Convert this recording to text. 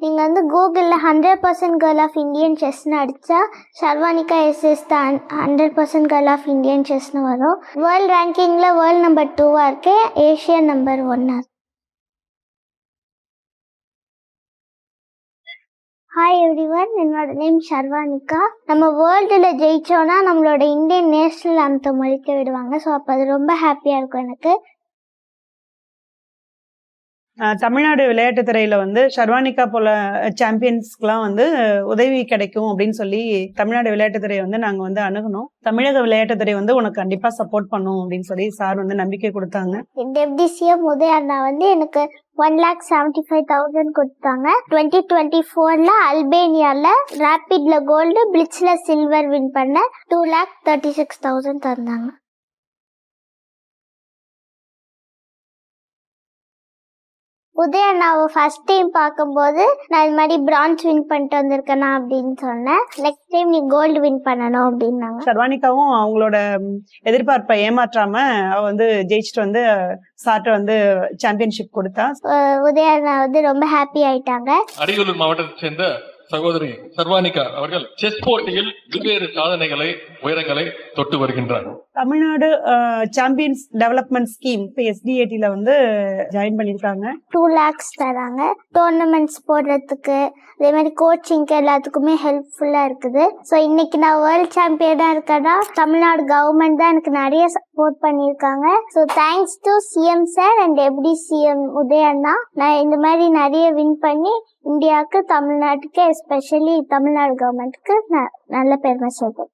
நீங்கள் வந்து கூகுளில் 100% கேர்ள் ஆஃப் இந்தியன் செஸ்ன்னு அடித்தா ஷர்வானிகா எஸ்எஸ் தான் 100% கேர்ள் ஆஃப் இந்தியன் செஸ்ன்னு வரும். வேர்ல்டு ரேங்கிங்கில் வேர்ல்டு நம்பர் 2 இருக்கு, ஏஷியா நம்பர் 1. ஹாய் எவ்ரிவன், என்னோட நேம் ஷர்வானிகா. நம்ம வேர்ல்டில் ஜெயிச்சோன்னா நம்மளோட இந்தியன் நேஷ்னல் ஆந்தம் ஒழிக்க விடுவாங்க. ஸோ அப்போ அது ரொம்ப ஹாப்பியாக இருக்கும் எனக்கு. தமிழ்நாடு விளையாட்டுத்துறையில வந்து ஷர்வானிகா போல சாம்பியன்ஸ்க்குலாம் வந்து உதவி கிடைக்கும் அப்படின்னு சொல்லி தமிழ்நாடு விளையாட்டுத்துறையை வந்து நாங்க வந்து அணுகணும். தமிழக விளையாட்டுத்துறை வந்து உனக்கு கண்டிப்பா சப்போர்ட் பண்ணும் அப்படின்னு சொல்லி சார் வந்து நம்பிக்கை கொடுத்தாங்க. டெப்டி சிஎம் உதயண்ணா வந்து எனக்கு 1,75,000 கொடுத்தாங்க. 2024 அல்பேனியால ரேபிட்ல கோல்டு, பிளிட்ஸ்ல சில்வர் வின் பண்ண 2,36,000 தந்தாங்க. உதயண்ணாவை ஃபர்ஸ்ட் டைம் பார்க்கும்போது நான் இது மாதிரி பிரான்ஸ் வின் பண்ணிட்டு வந்திருக்கேனா அப்படின்னு சொன்னேன். நெக்ஸ்ட் டைம் நீ கோல்டு வின் பண்ணணும் அப்படின்னாங்க. ஷர்வானிகாவும் அவங்களோட எதிர்பார்ப்பை ஏமாற்றாம அவ வந்து ஜெயிச்சுட்டு வந்து சார்ட்ட வந்து சாம்பியன்ஷிப் கொடுத்தா. உதயண்ணா வந்து ரொம்ப ஹாப்பி ஆயிட்டாங்க. அரியலூர் மாவட்டத்தை சேர்ந்த சகோதரி ஷர்வானிகா அவர்கள் செஸ் போட்டியில் பல்வேறு சாதனைகளை, உயரங்களை தொட்டு வருகின்றார். தமிழ்நாடு சாம்பியன்ஸ் டெவலப்மெண்ட் ஸ்கீம் SDATல வந்து ஜாயின் பண்ணிருக்காங்க. 2 lakhs தராங்க. டோர்னமெண்ட்ஸ் போடுறதுக்கு, அதே மாதிரி கோச்சிங்க்கு எல்லாத்துக்குமே ஹெல்ப்ஃபுல்லா இருக்குது. ஸோ இன்னைக்கு நான் வேர்ல்ட் சாம்பியனா இருக்கேன்னா தமிழ்நாடு கவர்மெண்ட் தான் எனக்கு நிறைய சப்போர்ட் பண்ணியிருக்காங்க. So thanks to CM sir and deputy CM உதயண்ணா. நான் இந்த மாதிரி நிறைய வின் பண்ணி இந்தியாவுக்கு, தமிழ்நாட்டுக்கு, எஸ்பெஷலி தமிழ்நாடு கவர்மெண்ட்டுக்கு நல்ல பெருமை சேர்த்தேன்.